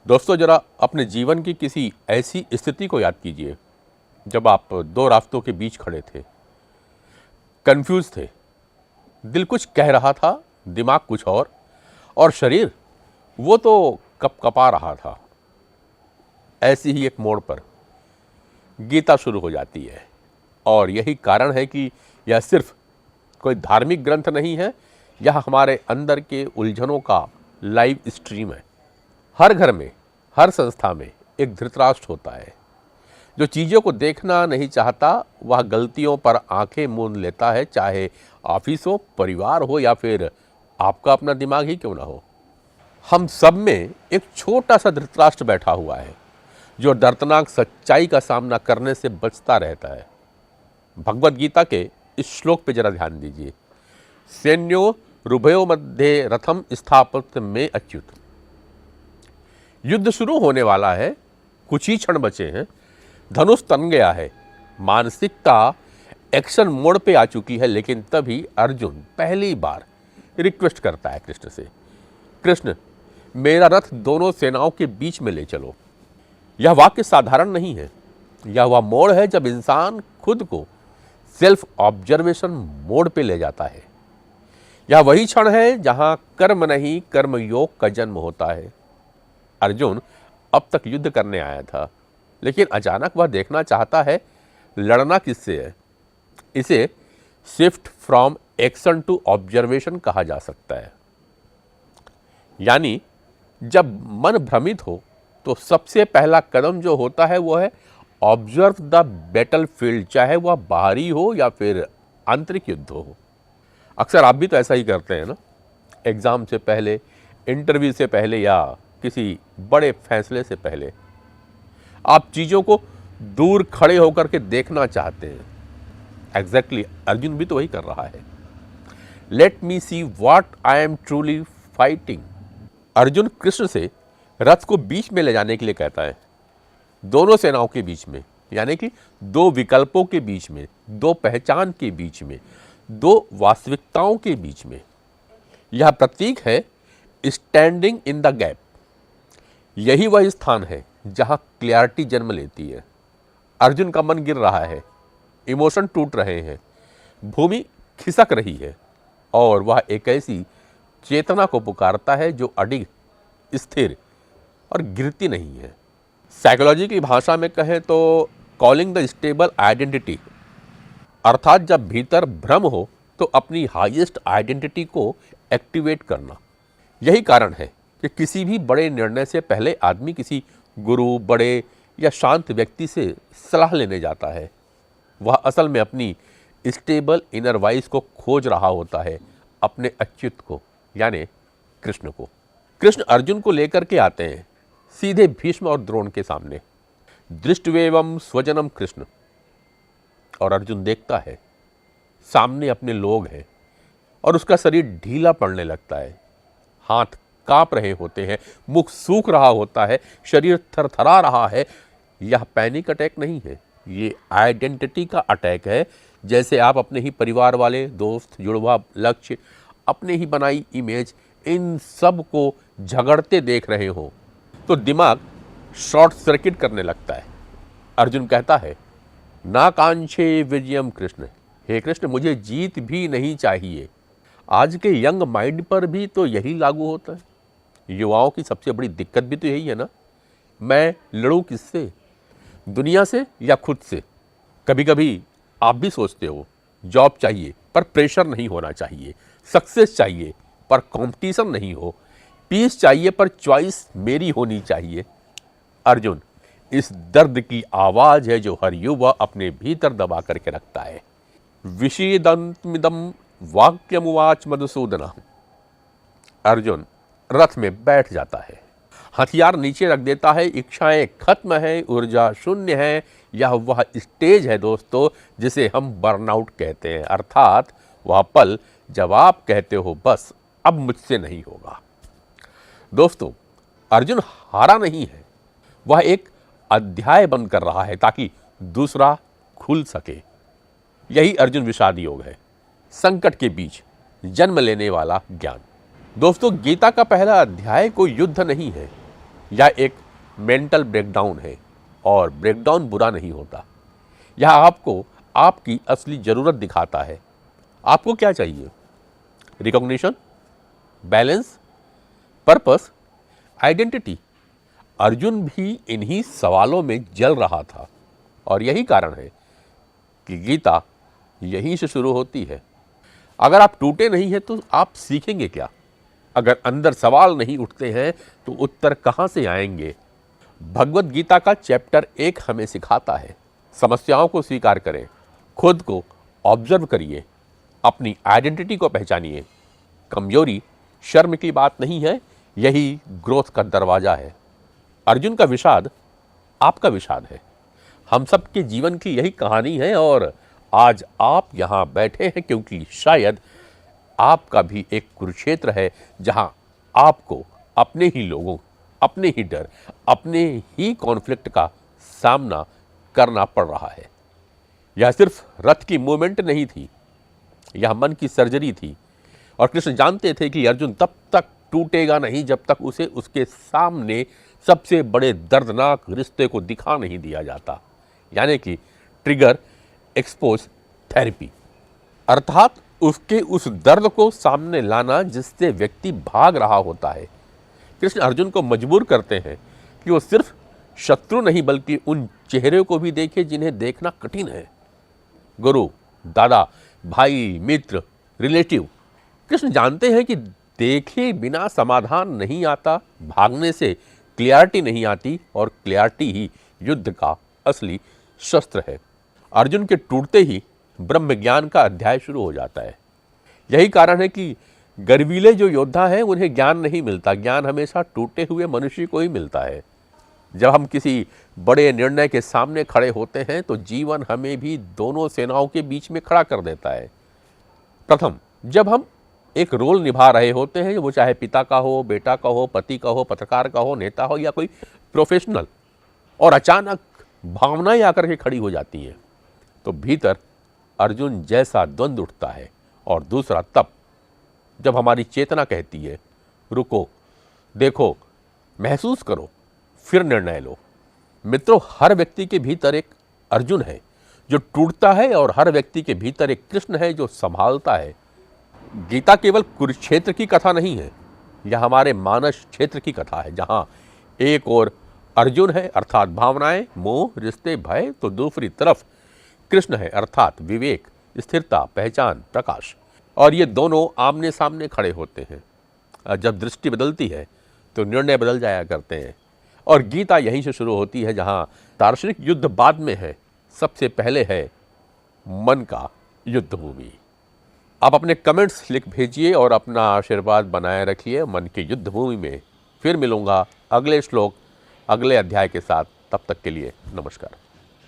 दोस्तों, जरा अपने जीवन की किसी ऐसी स्थिति को याद कीजिए जब आप दो रास्तों के बीच खड़े थे, कंफ्यूज थे। दिल कुछ कह रहा था, दिमाग कुछ और शरीर वो तो कपकपा रहा था। ऐसी ही एक मोड़ पर गीता शुरू हो जाती है और यही कारण है कि यह सिर्फ कोई धार्मिक ग्रंथ नहीं है, यह हमारे अंदर के उलझनों का लाइव स्ट्रीम है। हर घर में, हर संस्था में एक धृतराष्ट्र होता है जो चीज़ों को देखना नहीं चाहता। वह गलतियों पर आंखें मूंद लेता है, चाहे ऑफिस हो, परिवार हो या फिर आपका अपना दिमाग ही क्यों ना हो। हम सब में एक छोटा सा धृतराष्ट्र बैठा हुआ है जो दर्दनाक सच्चाई का सामना करने से बचता रहता है। भगवत गीता के इस श्लोक पे जरा ध्यान दीजिए। सैन्यो रुभयो मध्ये रथम स्थापित में अच्युत। युद्ध शुरू होने वाला है, कुछ ही क्षण बचे हैं, धनुष तन गया है, मानसिकता एक्शन मोड पे आ चुकी है। लेकिन तभी अर्जुन पहली बार रिक्वेस्ट करता है कृष्ण से, कृष्ण मेरा रथ दोनों सेनाओं के बीच में ले चलो। यह वाक्य साधारण नहीं है, यह वह मोड़ है जब इंसान खुद को सेल्फ ऑब्जर्वेशन मोड पे ले जाता है। यह वही क्षण है जहां कर्म नहीं, कर्म योग का जन्म होता है। अर्जुन अब तक युद्ध करने आया था, लेकिन अचानक वह देखना चाहता है लड़ना किससे है। इसे shift from action to observation कहा जा सकता है। यानी जब मन भ्रमित हो तो सबसे पहला कदम जो होता है वो है ऑब्जर्व द बैटल फील्ड, चाहे वह बाहरी हो या फिर आंतरिक युद्ध हो। अक्सर आप भी तो ऐसा ही करते हैं ना। एग्जाम से पहले, इंटरव्यू से पहले या किसी बड़े फैसले से पहले आप चीज़ों को दूर खड़े होकर के देखना चाहते हैं। एग्जैक्टली अर्जुन भी तो वही कर रहा है। Let me see what I am truly fighting. Arjun Krishna से रथ को बीच में ले जाने के लिए कहता है, दोनों सेनाओं के बीच में, यानी कि दो विकल्पों के बीच में, दो पहचान के बीच में, दो वास्तविकताओं के बीच में। यह प्रतीक है स्टैंडिंग इन द गैप। यही वह स्थान है जहां क्लैरिटी जन्म लेती है। अर्जुन का मन गिर रहा है, इमोशन टूट रहे हैं, भूमि खिसक रही है और वह एक ऐसी चेतना को पुकारता है जो अडिग, स्थिर और गिरती नहीं है। साइकोलॉजी की भाषा में कहें तो कॉलिंग द स्टेबल आइडेंटिटी, अर्थात जब भीतर भ्रम हो तो अपनी हाईएस्ट आइडेंटिटी को एक्टिवेट करना। यही कारण है कि किसी भी बड़े निर्णय से पहले आदमी किसी गुरु, बड़े या शांत व्यक्ति से सलाह लेने जाता है। वह असल में अपनी स्टेबल इनर वॉइस को खोज रहा होता है, अपने अच्युत को, यानी कृष्ण को। कृष्ण अर्जुन को लेकर के आते हैं सीधे भीष्म और द्रोण के सामने। दृष्टवेवम स्वजनम कृष्ण। और अर्जुन देखता है सामने अपने लोग हैं और उसका शरीर ढीला पड़ने लगता है। हाथ कांप रहे होते हैं, मुख सूख रहा होता है, शरीर थरथरा रहा है। यह पैनिक अटैक नहीं है, ये आइडेंटिटी का अटैक है। जैसे आप अपने ही परिवार वाले, दोस्त, जुड़वा, लक्ष्य, अपने ही बनाई इमेज, इन सब को झगड़ते देख रहे हो तो दिमाग शॉर्ट सर्किट करने लगता है। अर्जुन कहता है, ना कांक्षे विजयम कृष्ण। हे कृष्ण, मुझे जीत भी नहीं चाहिए। आज के यंग माइंड पर भी तो यही लागू होता है। युवाओं की सबसे बड़ी दिक्कत भी तो यही है ना, मैं लड़ूं किससे, दुनिया से या खुद से। कभी कभी आप भी सोचते हो जॉब चाहिए पर प्रेशर नहीं होना चाहिए, सक्सेस चाहिए पर कंपटीशन नहीं हो, पीस चाहिए पर चॉइस मेरी होनी चाहिए। अर्जुन इस दर्द की आवाज है जो हर युवा अपने भीतर दबा करके रखता है। विषीदन्तमिदं वाक्यमुवाच मधुसूदन। अर्जुन रथ में बैठ जाता है, हथियार नीचे रख देता है, इच्छाएं खत्म है, ऊर्जा शून्य है। यह वह स्टेज है दोस्तों जिसे हम बर्नआउट कहते हैं, अर्थात वह पल जब आप कहते हो बस अब मुझसे नहीं होगा। दोस्तों, अर्जुन हारा नहीं है, वह एक अध्याय बंद कर रहा है ताकि दूसरा खुल सके। यही अर्जुन विषाद योग है, संकट के बीच जन्म लेने वाला ज्ञान। दोस्तों, गीता का पहला अध्याय कोई युद्ध नहीं है, या एक मेंटल ब्रेकडाउन है, और ब्रेकडाउन बुरा नहीं होता। यह आपको आपकी असली ज़रूरत दिखाता है। आपको क्या चाहिए? Recognition, balance, purpose, identity. Arjun भी इन्हीं सवालों में जल रहा था, और यही कारण है कि गीता यहीं से शुरू होती है। अगर आप टूटे नहीं हैं तो आप सीखेंगे क्या? अगर अंदर सवाल नहीं उठते हैं तो उत्तर कहाँ से आएंगे? भगवत गीता का चैप्टर 1 हमें सिखाता है, समस्याओं को स्वीकार करें, खुद को ऑब्जर्व करिए, अपनी आइडेंटिटी को पहचानिए। कमजोरी शर्म की बात नहीं है, यही ग्रोथ का दरवाजा है। अर्जुन का विषाद आपका विषाद है। हम सबके जीवन की यही कहानी है, और आज आप यहाँ बैठे हैं क्योंकि शायद आपका भी एक कुरुक्षेत्र है, जहाँ आपको अपने ही लोगों, अपने ही डर, अपने ही कॉन्फ्लिक्ट का सामना करना पड़ रहा है। यह सिर्फ रथ की मूवमेंट नहीं थी, यह मन की सर्जरी थी। और कृष्ण जानते थे कि अर्जुन तब तक टूटेगा नहीं जब तक उसे उसके सामने सबसे बड़े दर्दनाक रिश्ते को दिखा नहीं दिया जाता, यानी कि ट्रिगर एक्सपोज थेरेपी, अर्थात उसके उस दर्द को सामने लाना जिससे व्यक्ति भाग रहा होता है। कृष्ण अर्जुन को मजबूर करते हैं कि वो सिर्फ शत्रु नहीं बल्कि उन चेहरे को भी देखे जिन्हें देखना कठिन है। गुरु, दादा, भाई, मित्र, रिलेटिव। कृष्ण जानते हैं कि देखे बिना समाधान नहीं आता, भागने से क्लियरिटी नहीं आती, और क्लियरिटी ही युद्ध का असली शस्त्र है। अर्जुन के टूटते ही ब्रह्म ज्ञान का अध्याय शुरू हो जाता है। यही कारण है कि गर्वीले जो योद्धा हैं उन्हें ज्ञान नहीं मिलता, ज्ञान हमेशा टूटे हुए मनुष्य को ही मिलता है। जब हम किसी बड़े निर्णय के सामने खड़े होते हैं तो जीवन हमें भी दोनों सेनाओं के बीच में खड़ा कर देता है। प्रथम, जब हम एक रोल निभा रहे होते हैं, वो चाहे पिता का हो, बेटा का हो, पति का हो, पत्रकार का हो, नेता हो या कोई प्रोफेशनल, और अचानक भावनाएं आकर के खड़ी हो जाती हैं, तो भीतर अर्जुन जैसा द्वंद्व उठता है। और दूसरा तब जब हमारी चेतना कहती है रुको, देखो, महसूस करो, फिर निर्णय लो। मित्रों, हर व्यक्ति के भीतर एक अर्जुन है जो टूटता है, और हर व्यक्ति के भीतर एक कृष्ण है जो संभालता है। गीता केवल कुरुक्षेत्र की कथा नहीं है, यह हमारे मानस क्षेत्र की कथा है, जहाँ एक और अर्जुन है अर्थात भावनाएं, मोह, रिश्ते, भय, तो दूसरी तरफ कृष्ण है अर्थात विवेक, स्थिरता, पहचान, प्रकाश। और ये दोनों आमने सामने खड़े होते हैं। जब दृष्टि बदलती है तो निर्णय बदल जाया करते हैं। और गीता यहीं से शुरू होती है, जहाँ दार्शनिक युद्ध बाद में है, सबसे पहले है मन का युद्ध भूमि। आप अपने कमेंट्स लिख भेजिए और अपना आशीर्वाद बनाए रखिए मन की युद्ध भूमि में। फिर मिलूंगा अगले श्लोक, अगले अध्याय के साथ। तब तक के लिए नमस्कार।